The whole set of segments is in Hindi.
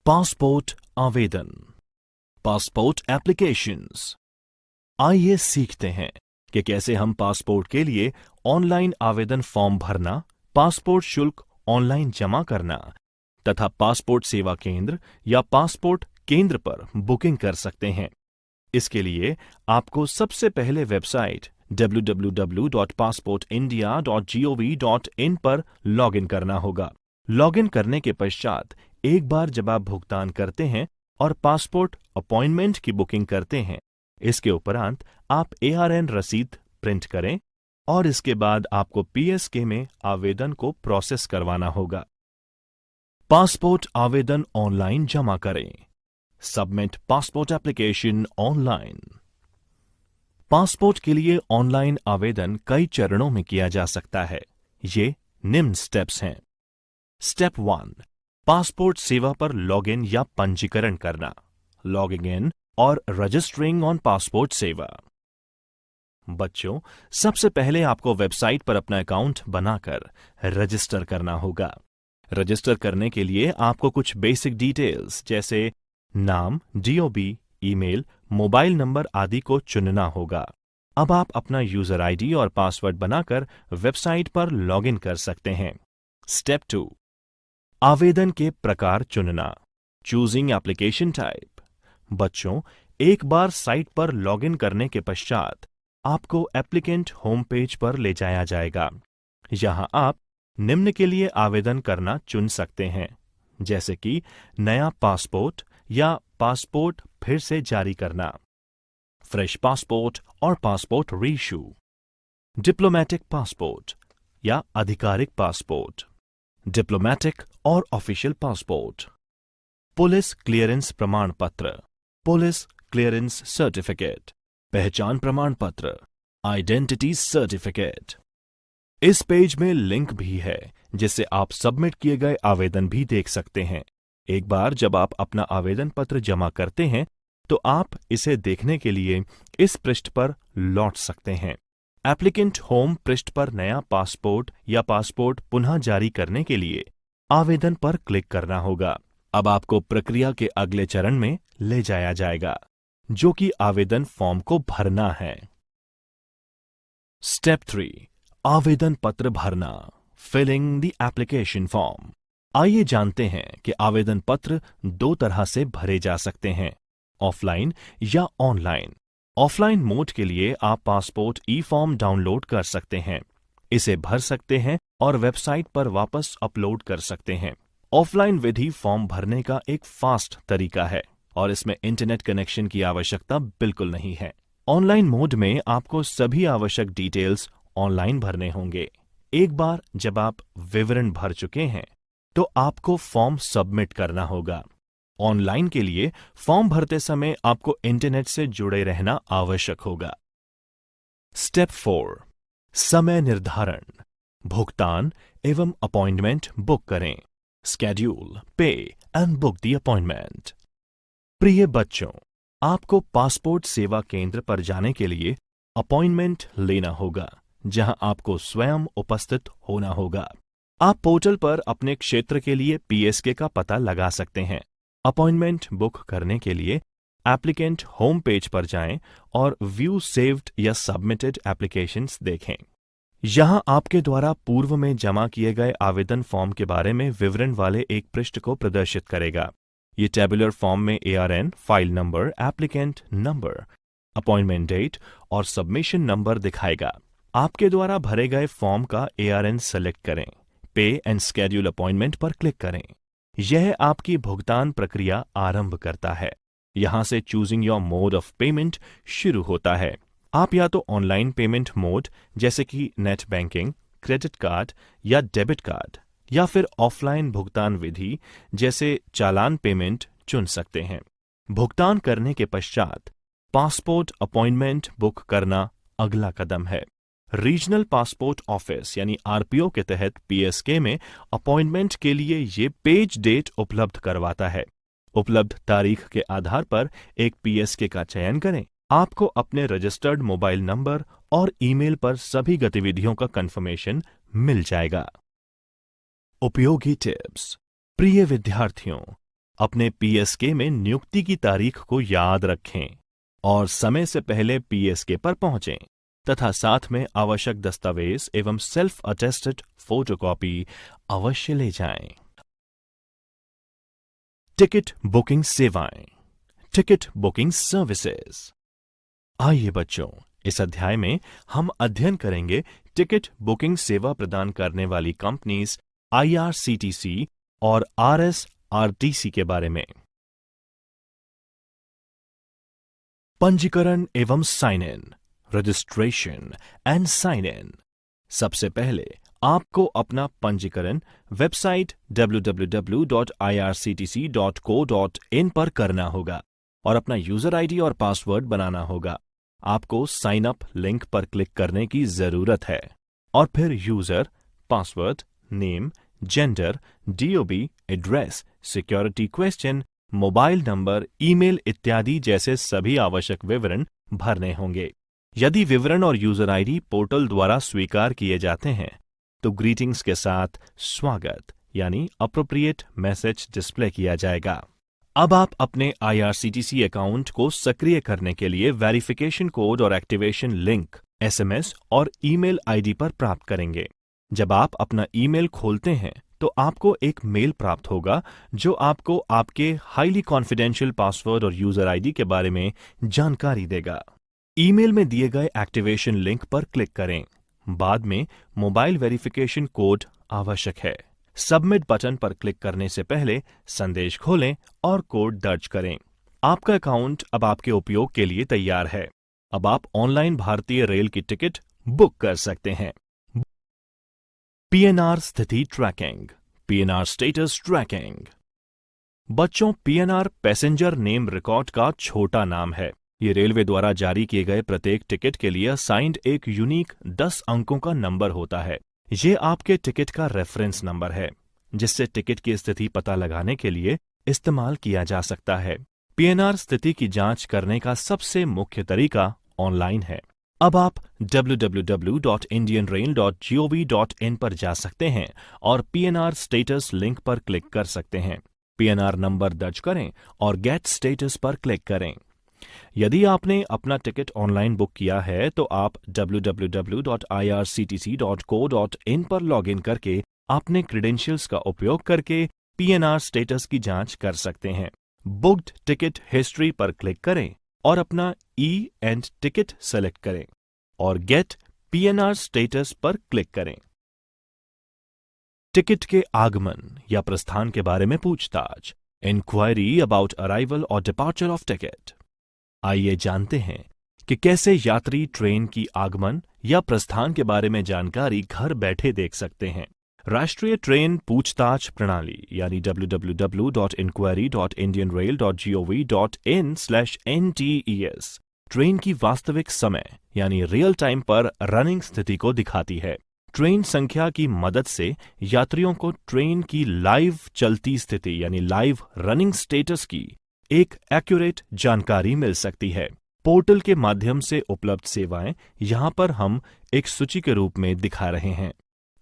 पासपोर्ट आवेदन, पासपोर्ट एप्लीकेशंस। आइए सीखते हैं कि कैसे हम पासपोर्ट के लिए ऑनलाइन आवेदन फॉर्म भरना, पासपोर्ट शुल्क ऑनलाइन जमा करना तथा पासपोर्ट सेवा केंद्र या पासपोर्ट केंद्र पर बुकिंग कर सकते हैं। इसके लिए आपको सबसे पहले वेबसाइट www.passportindia.gov.in पर लॉगिन करना होगा। लॉगिन करने के पश्चात एक बार जब आप भुगतान करते हैं और पासपोर्ट अपॉइंटमेंट की बुकिंग करते हैं, इसके उपरांत आप ARN रसीद प्रिंट करें और इसके बाद आपको PSK में आवेदन को प्रोसेस करवाना होगा। पासपोर्ट आवेदन ऑनलाइन जमा करें। Submit passport application online. Passport के लिए ऑनलाइन आवेदन कई चरणों में किया जा सकता है। ये निम्न स्टेप्स हैं। स्टेप 1, पासपोर्ट सेवा पर लॉगिन या पंजीकरण करना, लॉगिंग इन और रजिस्टरिंग ऑन पासपोर्ट सेवा। बच्चों, सबसे पहले आपको वेबसाइट पर अपना अकाउंट बनाकर रजिस्टर करना होगा। रजिस्टर करने के लिए आपको कुछ बेसिक डिटेल्स जैसे नाम, DOB, ईमेल, मोबाइल नंबर आदि को चुनना होगा। अब आप अपना यूजर ID और पासवर्ड बनाकर वेबसाइट पर लॉगिन कर सकते हैं। स्टेप 2, आवेदन के प्रकार चुनना, चूजिंग एप्लीकेशन टाइप। बच्चों, एक बार साइट पर लॉगिन करने के पश्चात आपको एप्लीकेंट होम पेज पर ले जाया जाएगा। यहां आप निम्न के लिए आवेदन करना चुन सकते हैं, जैसे कि नया पासपोर्ट या पासपोर्ट फिर से जारी करना, फ्रेश पासपोर्ट और पासपोर्ट रीइश्यू, डिप्लोमेटिक पासपोर्ट या आधिकारिक पासपोर्ट, डिप्लोमेटिक और ऑफिशियल पासपोर्ट, पुलिस क्लियरेंस प्रमाण पत्र, पुलिस क्लियरेंस सर्टिफिकेट, पहचान प्रमाण पत्र, आइडेंटिटी सर्टिफिकेट। इस पेज में लिंक भी है जिससे आप सबमिट किए गए आवेदन भी देख सकते हैं। एक बार जब आप अपना आवेदन पत्र जमा करते हैं तो आप इसे देखने के लिए इस पृष्ठ पर लौट सकते हैं। एप्लीकेंट होम पृष्ठ पर नया पासपोर्ट या पासपोर्ट पुनः जारी करने के लिए आवेदन पर क्लिक करना होगा। अब आपको प्रक्रिया के अगले चरण में ले जाया जाएगा, जो कि आवेदन फॉर्म को भरना है। स्टेप 3, आवेदन पत्र भरना, फिलिंग द एप्लीकेशन फॉर्म। आइए जानते हैं कि आवेदन पत्र दो तरह से भरे जा सकते हैं, ऑफलाइन या ऑनलाइन। ऑफलाइन मोड के लिए आप पासपोर्ट ई-फॉर्म डाउनलोड कर सकते हैं, इसे भर सकते हैं और वेबसाइट पर वापस अपलोड कर सकते हैं। ऑफलाइन विधि फॉर्म भरने का एक फास्ट तरीका है और इसमें इंटरनेट कनेक्शन की आवश्यकता बिल्कुल नहीं है। ऑनलाइन मोड में आपको सभी आवश्यक डिटेल्स ऑनलाइन भरने होंगे। एक बार जब आप विवरण भर चुके हैं तो आपको फॉर्म सबमिट करना होगा। ऑनलाइन के लिए फॉर्म भरते समय आपको इंटरनेट से जुड़े रहना आवश्यक होगा। स्टेप 4, समय निर्धारण, भुगतान एवं अपॉइंटमेंट बुक करें। स्केड्यूल, पे एंड बुक द अपॉइंटमेंट। प्रिय बच्चों, आपको पासपोर्ट सेवा केंद्र पर जाने के लिए अपॉइंटमेंट लेना होगा, जहां आपको स्वयं उपस्थित होना होगा। आप पोर्टल पर अपने क्षेत्र के लिए PSK का पता लगा सकते हैं। अपॉइंटमेंट बुक करने के लिए एप्लीकेंट होम पेज पर जाएं और व्यू सेव्ड या सबमिटेड एप्लीकेशंस देखें। यहां आपके द्वारा पूर्व में जमा किए गए आवेदन फॉर्म के बारे में विवरण वाले एक पृष्ठ को प्रदर्शित करेगा। ये टेबुलर फॉर्म में ARN, file number, applicant number, appointment date और सबमिशन नंबर दिखाएगा। आपके द्वारा भरे गए फॉर्म का ARN सेलेक्ट करें, पे एंड स्केड्यूल अपॉइंटमेंट पर क्लिक करें। यह आपकी भुगतान प्रक्रिया आरंभ करता है। यहां से choosing your mode of payment शुरू होता है। आप या तो ऑनलाइन पेमेंट मोड जैसे कि नेट बैंकिंग, क्रेडिट कार्ड या डेबिट कार्ड, या फिर ऑफलाइन भुगतान विधि जैसे चालान पेमेंट चुन सकते हैं। भुगतान करने के पश्चात पासपोर्ट अपॉइंटमेंट बुक करना अगला कदम है। रीजनल पासपोर्ट ऑफिस यानी RPO के तहत PSK में अपॉइंटमेंट के लिए ये पेज डेट उपलब्ध करवाता है। उपलब्ध तारीख के आधार पर एक PSK का चयन करें। आपको अपने रजिस्टर्ड मोबाइल नंबर और ईमेल पर सभी गतिविधियों का कंफर्मेशन मिल जाएगा। उपयोगी टिप्स। प्रिय विद्यार्थियों, अपने पीएसके में नियुक्ति की तारीख को याद रखें और समय से पहले पीएसके पर पहुंचें तथा साथ में आवश्यक दस्तावेज एवं सेल्फ अटेस्टेड फोटोकॉपी अवश्य ले जाएं। टिकट बुकिंग सेवाएं, टिकट बुकिंग सर्विसेज। आइए बच्चों, इस अध्याय में हम अध्ययन करेंगे टिकट बुकिंग सेवा प्रदान करने वाली कंपनीज आईआरसीटीसी और आरएसआरटीसी के बारे में। पंजीकरण एवं sign in, registration and sign in. सबसे पहले आपको अपना पंजीकरण वेबसाइट www.irctc.co.in पर करना होगा और अपना यूजर आईडी और पासवर्ड बनाना होगा। आपको साइन अप लिंक पर क्लिक करने की जरूरत है और फिर user, password, name, gender, DOB, address, security question, mobile number, email इत्यादि जैसे सभी आवश्यक विवरण भरने होंगे। यदि विवरण और यूजर आईडी पोर्टल द्वारा स्वीकार किए जाते हैं तो ग्रीटिंग्स के साथ स्वागत यानी अप्रोप्रिएट मैसेज डिस्प्ले किया जाएगा। अब आप अपने आईआरसीटीसी अकाउंट को सक्रिय करने के लिए वेरिफिकेशन कोड और एक्टिवेशन लिंक एसएमएस और ईमेल आईडी पर प्राप्त करेंगे। जब आप अपना ईमेल खोलते हैं तो आपको एक मेल प्राप्त होगा जो आपको आपके हाईली कॉन्फिडेंशियल पासवर्ड और यूजर आईडी के बारे में जानकारी देगा। ईमेल में दिए गए एक्टिवेशन लिंक पर क्लिक करें। बाद में मोबाइल वेरिफिकेशन कोड आवश्यक है। सबमिट बटन पर क्लिक करने से पहले संदेश खोलें और कोड दर्ज करें। आपका अकाउंट अब आपके उपयोग के लिए तैयार है। अब आप ऑनलाइन भारतीय रेल की टिकट बुक कर सकते हैं। पीएनआर स्थिति ट्रैकिंग, पीएनआर स्टेटस ट्रैकिंग। बच्चों, पीएनआर पैसेंजर नेम रिकॉर्ड का छोटा नाम है। ये रेलवे द्वारा जारी किए गए प्रत्येक टिकट के लिए असाइंड एक यूनिक 10 अंकों का नंबर होता है। ये आपके टिकट का रेफरेंस नंबर है जिससे टिकट की स्थिति पता लगाने के लिए इस्तेमाल किया जा सकता है। पीएनआर स्थिति की जांच करने का सबसे मुख्य तरीका ऑनलाइन है। अब आप www.indianrail.gov.in पर जा सकते हैं और पीएनआर स्टेटस लिंक पर क्लिक कर सकते हैं। पीएनआर नंबर दर्ज करें और गेट स्टेटस पर क्लिक करें। यदि आपने अपना टिकट ऑनलाइन बुक किया है तो आप www.irctc.co.in पर लॉगिन करके अपने क्रेडेंशियल्स का उपयोग करके पीएनआर स्टेटस की जांच कर सकते हैं। बुक्ड टिकट हिस्ट्री पर क्लिक करें और अपना ई एंड टिकट सेलेक्ट करें और गेट पीएनआर स्टेटस पर क्लिक करें। टिकट के आगमन या प्रस्थान के बारे में पूछताछ, इंक्वायरी अबाउट अराइवल और डिपार्चर ऑफ टिकट। आइए जानते हैं कि कैसे यात्री ट्रेन की आगमन या प्रस्थान के बारे में जानकारी घर बैठे देख सकते हैं। राष्ट्रीय ट्रेन पूछताछ प्रणाली यानी www.inquiry.indianrail.gov.in/ntes ट्रेन की वास्तविक समय यानी रियल टाइम पर रनिंग स्थिति को दिखाती है। ट्रेन संख्या की मदद से यात्रियों को ट्रेन की लाइव चलती स्थिति यानी लाइव रनिंग स्टेटस की एक एक्यूरेट जानकारी मिल सकती है। पोर्टल के माध्यम से उपलब्ध सेवाएं यहां पर हम एक सूची के रूप में दिखा रहे हैं।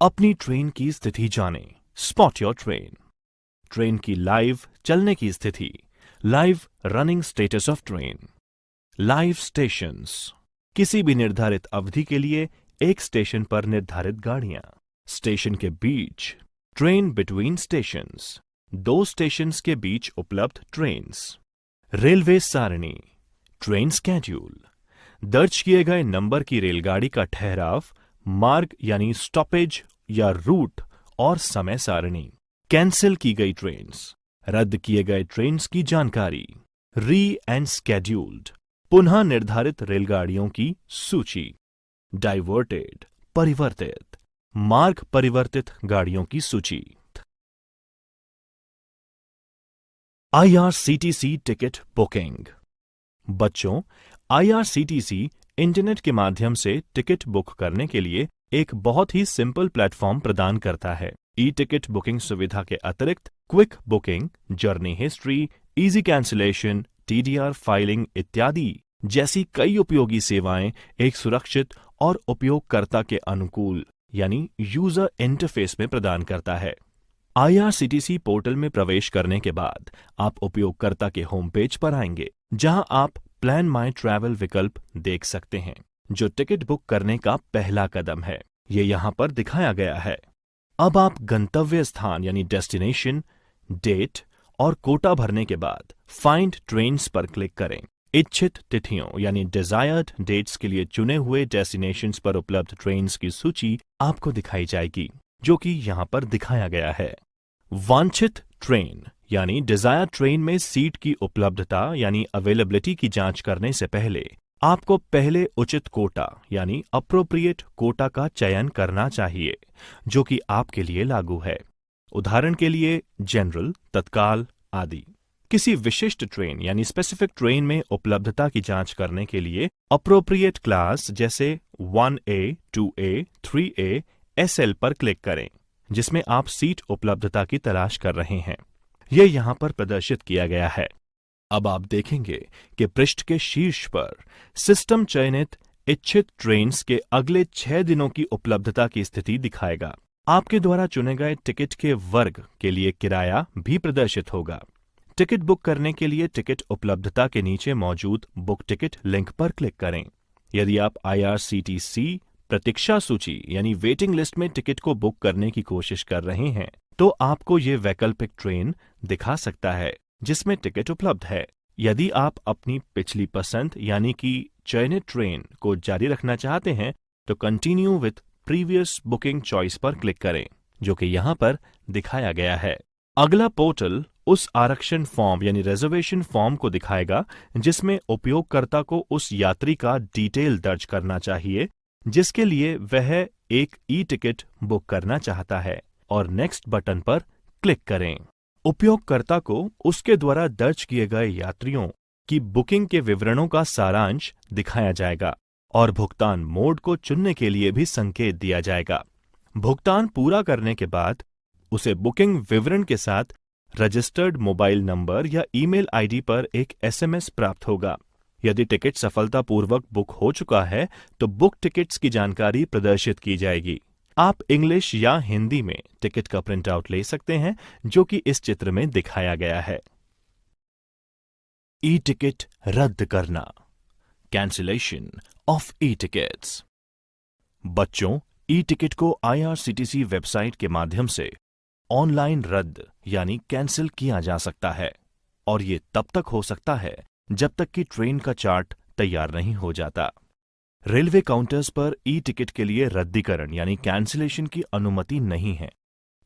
अपनी ट्रेन की स्थिति जानें, स्पॉट योर ट्रेन। ट्रेन की लाइव चलने की स्थिति, live running status of train. Live stations, किसी भी निर्धारित अवधि के लिए एक स्टेशन पर निर्धारित गाड़ियां। स्टेशन के बीच, ट्रेन बिटवीन स्टेशंस, 2 स्टेशंस के बीच उपलब्ध ट्रेन्स। रेलवे सारणी, ट्रेन स्केड्यूल, दर्ज किए गए नंबर की रेलगाड़ी का ठहराव, मार्ग यानी स्टॉपेज या रूट और समय सारणी। कैंसिल की गई ट्रेन्स, रद्द किए गए ट्रेन्स की जानकारी। री एंड स्केड्यूल्ड, पुनः निर्धारित रेलगाड़ियों की सूची। डाइवर्टेड, परिवर्तित, मार्ग परिवर्तित गाड़ियों की सूची। IRCTC ticket booking. बच्चों, आईआरसीटीसी इंटरनेट के माध्यम से टिकट बुक करने के लिए एक बहुत ही सिंपल प्लेटफॉर्म प्रदान करता है। ई टिकट बुकिंग सुविधा के अतिरिक्त quick booking, journey history, easy cancellation, TDR filing इत्यादि जैसी कई उपयोगी सेवाएं एक सुरक्षित और उपयोगकर्ता के अनुकूल यानी यूजर इंटरफेस में प्रदान करता है। IRCTC पोर्टल में प्रवेश करने के बाद आप उपयोगकर्ता के होम पेज पर आएंगे, जहां आप प्लान माई ट्रैवल विकल्प देख सकते हैं, जो टिकट बुक करने का पहला कदम है। ये यहां पर दिखाया गया है। अब आप गंतव्य स्थान यानी डेस्टिनेशन, डेट और कोटा भरने के बाद फाइंड ट्रेन्स पर क्लिक करें। इच्छित तिथियों यानी डिजायर्ड डेट्स के लिए चुने हुए डेस्टिनेशंस पर उपलब्ध ट्रेन्स की सूची आपको दिखाई जाएगी, जो कि यहां पर दिखाया गया है। वांछित ट्रेन यानी डिजायर ट्रेन में सीट की उपलब्धता यानी अवेलेबिलिटी की जांच करने से पहले आपको पहले उचित कोटा यानी अप्रोप्रिएट कोटा का चयन करना चाहिए, जो कि आपके लिए लागू है। उदाहरण के लिए जनरल, तत्काल आदि। किसी विशिष्ट ट्रेन यानी स्पेसिफिक ट्रेन में उपलब्धता की जांच करने के लिए अप्रोप्रिएट क्लास जैसे 1A, 2A, 3A, SL पर क्लिक करें, जिसमें आप सीट उपलब्धता की तलाश कर रहे हैं। यह यहां पर प्रदर्शित किया गया है। अब आप देखेंगे कि पृष्ठ के शीर्ष पर सिस्टम चयनित इच्छित ट्रेन्स के अगले 6 दिनों की उपलब्धता की स्थिति दिखाएगा। आपके द्वारा चुने गए टिकट के वर्ग के लिए किराया भी प्रदर्शित होगा। टिकट बुक करने के लिए टिकट उपलब्धता के नीचे मौजूद बुक टिकट लिंक पर क्लिक करें। यदि आप IRCTC प्रतीक्षा सूची यानी वेटिंग लिस्ट में टिकट को बुक करने की कोशिश कर रहे हैं, तो आपको ये वैकल्पिक ट्रेन दिखा सकता है जिसमें टिकट उपलब्ध है। यदि आप अपनी पिछली पसंद यानी कि चयनित ट्रेन को जारी रखना चाहते हैं, तो continue with previous booking choice पर क्लिक करें, जो कि यहां पर दिखाया गया है। अगला पोर्टल उस आरक्षण फॉर्म यानी रिजर्वेशन फॉर्म को दिखाएगा, जिसमें उपयोगकर्ता को उस यात्री का डिटेल दर्ज करना चाहिए जिसके लिए वह एक ई टिकट बुक करना चाहता है, और नेक्स्ट बटन पर क्लिक करें। उपयोगकर्ता को उसके द्वारा दर्ज किए गए यात्रियों की बुकिंग के विवरणों का सारांश दिखाया जाएगा और भुगतान मोड को चुनने के लिए भी संकेत दिया जाएगा। भुगतान पूरा करने के बाद उसे बुकिंग विवरण के साथ रजिस्टर्ड मोबाइल नंबर या ईमेल आईडी पर एक SMS प्राप्त होगा। यदि टिकट सफलतापूर्वक बुक हो चुका है, तो बुक टिकट्स की जानकारी प्रदर्शित की जाएगी। आप इंग्लिश या हिंदी में टिकट का प्रिंट आउट ले सकते हैं, जो कि इस चित्र में दिखाया गया है। ई टिकट रद्द करना, कैंसिलेशन ऑफ ई टिकट्स। बच्चों, ई टिकट को IRCTC वेबसाइट के माध्यम से ऑनलाइन रद्द यानी कैंसिल किया जा सकता है, और ये तब तक हो सकता है जब तक कि ट्रेन का चार्ट तैयार नहीं हो जाता। रेलवे काउंटर्स पर ई टिकट के लिए रद्दीकरण यानी कैंसिलेशन की अनुमति नहीं है।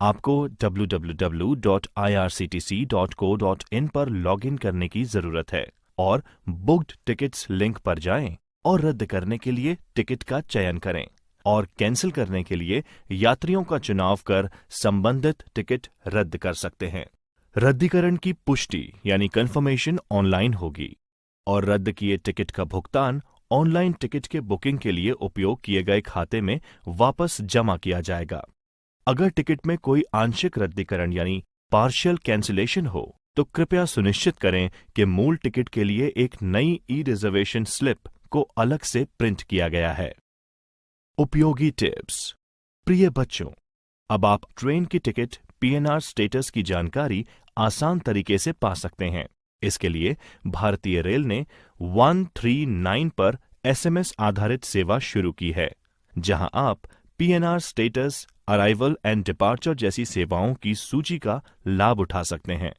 आपको www.irctc.co.in पर लॉगिन करने की जरूरत है और बुक्ड टिकट्स लिंक पर जाएं और रद्द करने के लिए टिकट का चयन करें, और कैंसिल करने के लिए यात्रियों का चुनाव कर संबंधित टिकट रद्द कर सकते हैं। रद्दीकरण की पुष्टि यानी कंफर्मेशन ऑनलाइन होगी, और रद्द किए टिकट का भुगतान ऑनलाइन टिकट के बुकिंग के लिए उपयोग किए गए खाते में वापस जमा किया जाएगा। अगर टिकट में कोई आंशिक रद्दीकरण यानी पार्शियल कैंसिलेशन हो, तो कृपया सुनिश्चित करें कि मूल टिकट के लिए एक नई ई रिजर्वेशन स्लिप को अलग से प्रिंट किया गया है। उपयोगी टिप्स। प्रिय बच्चों, अब आप ट्रेन की टिकट PNR स्टेटस की जानकारी आसान तरीके से पा सकते हैं। इसके लिए भारतीय रेल ने 139 पर SMS आधारित सेवा शुरू की है, जहां आप PNR status, arrival and departure जैसी सेवाओं की सूची का लाभ उठा सकते हैं।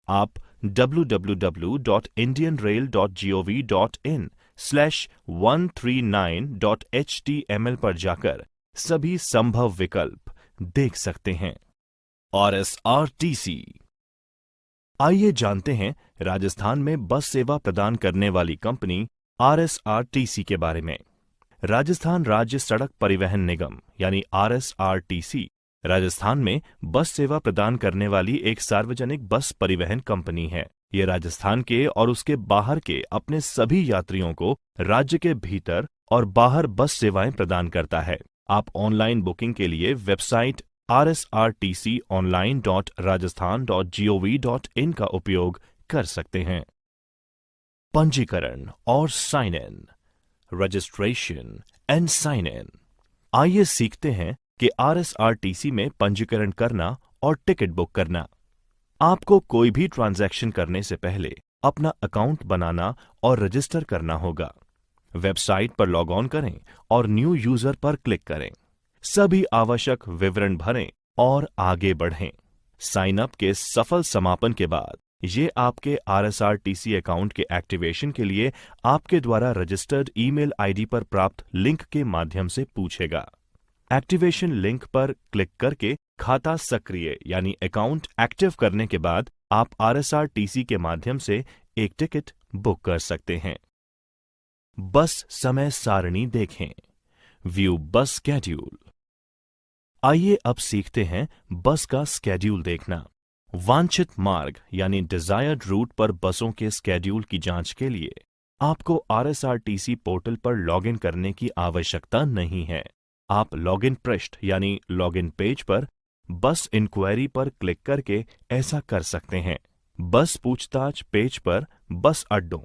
आप www.indianrail.gov.in/139.html पर जाकर सभी संभव विकल्प देख सकते हैं। RSRTC। आइए जानते हैं राजस्थान में बस सेवा प्रदान करने वाली कंपनी RSRTC के बारे में। राजस्थान राज्य सड़क परिवहन निगम यानी RSRTC राजस्थान में बस सेवा प्रदान करने वाली एक सार्वजनिक बस परिवहन कंपनी है। ये राजस्थान के और उसके बाहर के अपने सभी यात्रियों को राज्य के भीतर और बाहर बस सेवाएं प्रदान करता है। आप ऑनलाइन बुकिंग के लिए वेबसाइट rsrtconline.rajasthan.gov.in का उपयोग कर सकते हैं। पंजीकरण और sign in, registration and sign in. आइए सीखते हैं कि RSRTC में पंजीकरण करना और टिकट बुक करना। आपको कोई भी ट्रांजैक्शन करने से पहले अपना अकाउंट बनाना और रजिस्टर करना होगा। वेबसाइट पर लॉग ऑन करें और न्यू यूजर पर क्लिक करें। सभी आवश्यक विवरण भरें और आगे बढ़ें। साइन अप के सफल समापन के बाद ये आपके RSRTC अकाउंट के एक्टिवेशन के लिए आपके द्वारा रजिस्टर्ड ईमेल आईडी पर प्राप्त लिंक के माध्यम से पूछेगा। एक्टिवेशन लिंक पर क्लिक करके खाता सक्रिय यानी अकाउंट एक्टिव करने के बाद आप RSRTC के माध्यम से एक टिकट बुक कर सकते हैं। बस समय सारणी देखें। व्यू बस स्केड्यूल। आइए अब सीखते हैं बस का स्केड्यूल देखना। वांछित मार्ग यानी डिजायर्ड रूट पर बसों के स्केड्यूल की जांच के लिए आपको RSRTC पोर्टल पर लॉगिन करने की आवश्यकता नहीं है। आप लॉगिन पृष्ठ यानी लॉगिन पेज पर बस इंक्वायरी पर क्लिक करके ऐसा कर सकते हैं। बस पूछताछ पेज पर बस अड्डों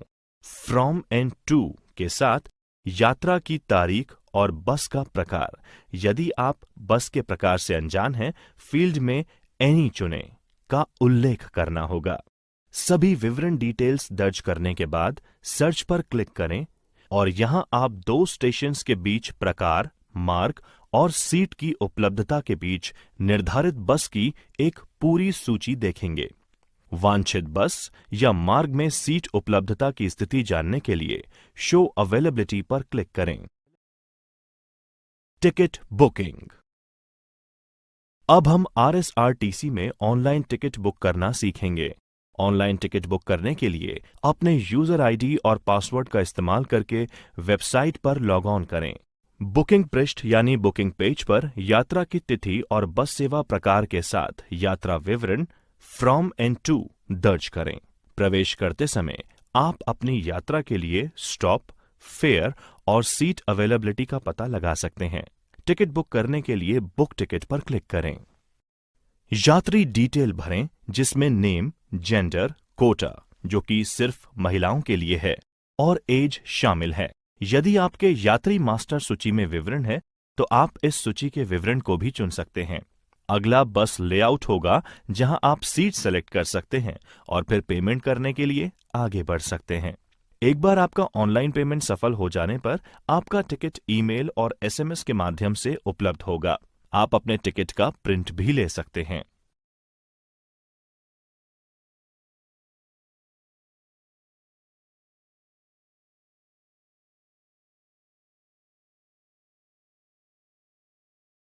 फ्रॉम एंड टू के साथ यात्रा की तारीख और बस का प्रकार। यदि आप बस के प्रकार से अनजान हैं, फील्ड में एनी चुनें का उल्लेख करना होगा। सभी विवरण डिटेल्स दर्ज करने के बाद सर्च पर क्लिक करें और यहां आप 2 स्टेशंस के बीच प्रकार, मार्ग और सीट की उपलब्धता के बीच निर्धारित बस की एक पूरी सूची देखेंगे। वांछित बस या मार्ग में सीट उपलब्धता की स्थिति जानने के लिए शो अवेलेबिलिटी पर क्लिक करें। Ticket booking. अब हम RSRTC में ऑनलाइन टिकट बुक करना सीखेंगे। ऑनलाइन टिकट बुक करने के लिए अपने यूजर आईडी और पासवर्ड का इस्तेमाल करके वेबसाइट पर लॉग ऑन करें। बुकिंग पृष्ठ यानी बुकिंग पेज पर यात्रा की तिथि और बस सेवा प्रकार के साथ यात्रा विवरण फ्रॉम एंड टू दर्ज करें। प्रवेश करते समय आप अपनी यात्रा के लिए स्टॉप, फेयर और सीट अवेलेबिलिटी का पता लगा सकते हैं। टिकट बुक करने के लिए बुक टिकट पर क्लिक करें। यात्री डिटेल भरें जिसमें नेम, जेंडर, कोटा जो कि सिर्फ महिलाओं के लिए है और एज शामिल है। यदि आपके यात्री मास्टर सूची में विवरण है तो आप इस सूची के विवरण को भी चुन सकते हैं। अगला बस लेआउट होगा जहां आप सीट सेलेक्ट कर सकते हैं और फिर पेमेंट करने के लिए आगे बढ़ सकते हैं। एक बार आपका ऑनलाइन पेमेंट सफल हो जाने पर आपका टिकट ईमेल और SMS के माध्यम से उपलब्ध होगा। आप अपने टिकट का प्रिंट भी ले सकते हैं।